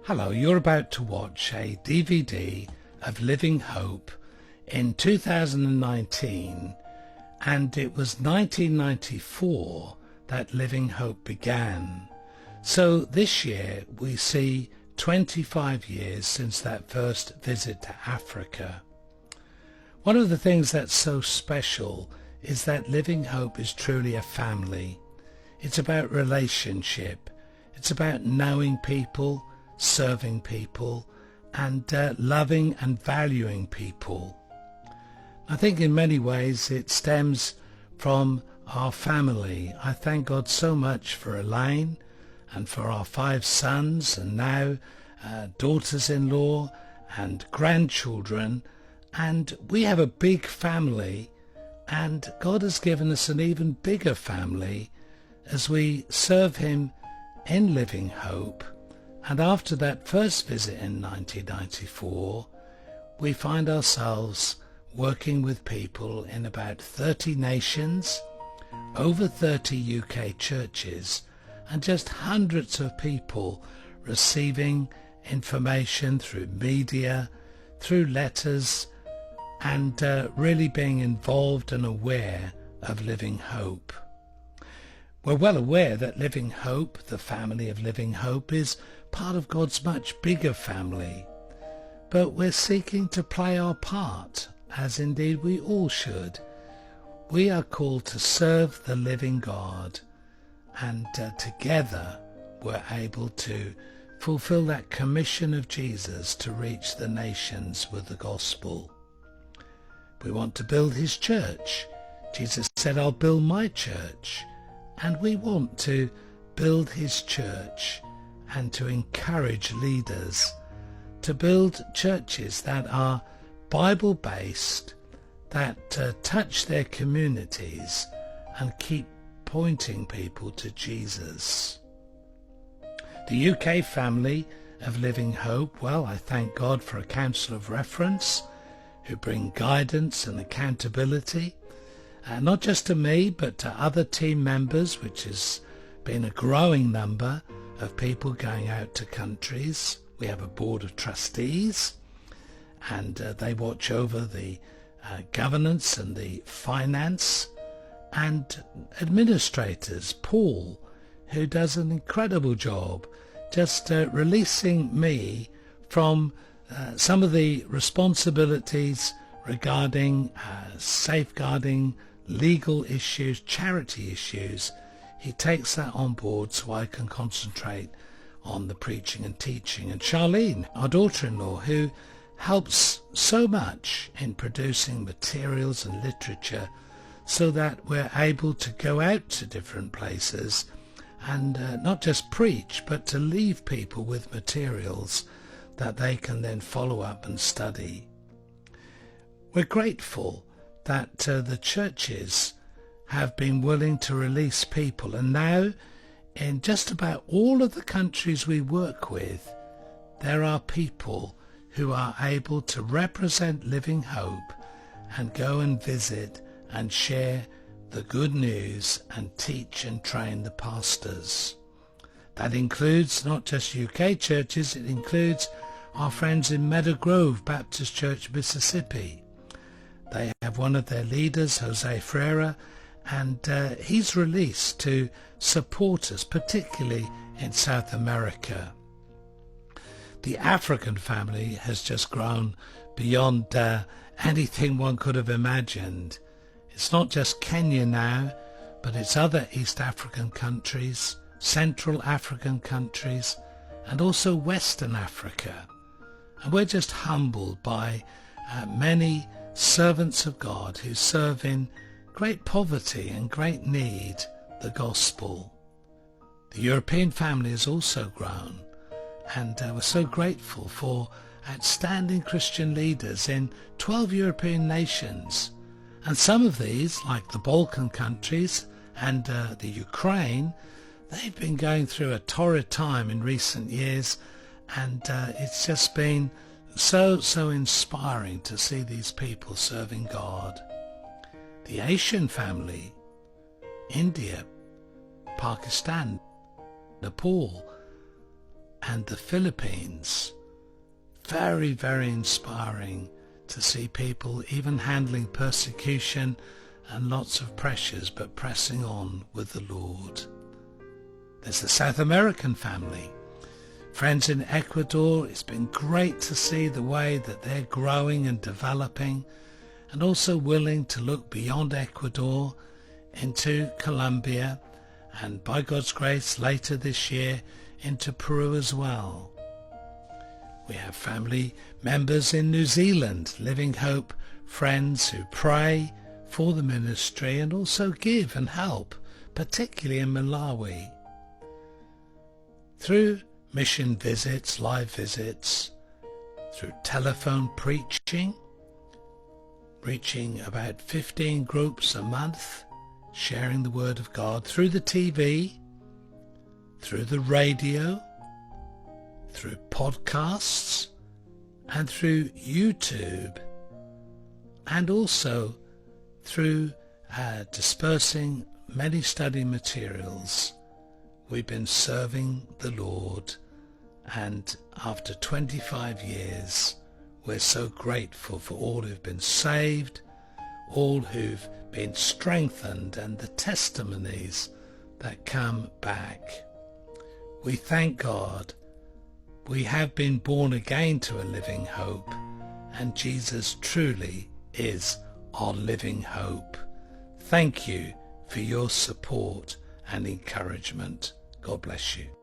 Hello, you're about to watch a DVD of Living Hope in 2019, and it was 1994 that Living Hope began. So this year we see 25 years since that first visit to Africa. One of the things that's so special is that Living Hope is truly a family. It's about relationship. It's about knowing people, serving people, and loving and valuing people. I think in many ways it stems from our family. I thank God so much for Elaine and for our 5 sons and now daughters-in-law and grandchildren, and we have a big family, and God has given us an even bigger family as we serve Him in Living Hope. And after that first visit in 1994, we find ourselves working with people in about 30 nations, over 30 UK churches, and just hundreds of people receiving information through media, through letters, and really being involved and aware of Living Hope. We're well aware that Living Hope, the family of Living Hope, is part of God's much bigger family, but we're seeking to play our part, as indeed we all should. We are called to serve the living God, and together we're able to fulfill that commission of Jesus to reach the nations with the gospel. We want to build His church. Jesus said, "I'll build my church." And we want to build His church and to encourage leaders to build churches that are Bible-based, that touch their communities and keep pointing people to Jesus. The UK family of Living Hope, well, I thank God for a council of reference who bring guidance and accountability, not just to me but to other team members, which has been a growing number of people going out to countries. We have a board of trustees, and they watch over the governance and the finance, and administrators, Paul, who does an incredible job just releasing me from some of the responsibilities regarding safeguarding legal issues, charity issues. He takes that on board so I can concentrate on the preaching and teaching. And Charlene, our daughter-in-law, who helps so much in producing materials and literature so that we're able to go out to different places and not just preach, but to leave people with materials that they can then follow up and study. We're grateful that the churches have been willing to release people, and now in just about all of the countries we work with, there are people who are able to represent Living Hope and go and visit and share the good news and teach and train the pastors. That includes not just UK churches, it includes our friends in Meadow Grove Baptist Church, Mississippi. They have one of their leaders, Jose Freire, and he's released to support us, particularly in South America. The African family has just grown beyond anything one could have imagined. It's not just Kenya now, but it's other East African countries, Central African countries, and also Western Africa. And we're just humbled by many servants of God who serve in great poverty and great need the gospel. The European family has also grown, and we're so grateful for outstanding Christian leaders in 12 European nations. And some of these, like the Balkan countries and the Ukraine, they've been going through a torrid time in recent years, and it's just been so inspiring to see these people serving God. The Asian family, India, Pakistan, Nepal, and the Philippines. Very, very inspiring to see people even handling persecution and lots of pressures, but pressing on with the Lord. There's the South American family. Friends in Ecuador, it's been great to see the way that they're growing and developing, and also willing to look beyond Ecuador into Colombia, and by God's grace later this year into Peru as well. We have family members in New Zealand, Living Hope friends who pray for the ministry and also give and help, particularly in Malawi. Through mission visits, live visits, through telephone preaching, reaching about 15 groups a month, sharing the Word of God, through the TV, through the radio, through podcasts, and through YouTube, and also through dispersing many study materials. We've been serving the Lord, and after 25 years, we're so grateful for all who've been saved, all who've been strengthened, and the testimonies that come back. We thank God. We have been born again to a living hope, and Jesus truly is our living hope. Thank you for your support and encouragement. God bless you.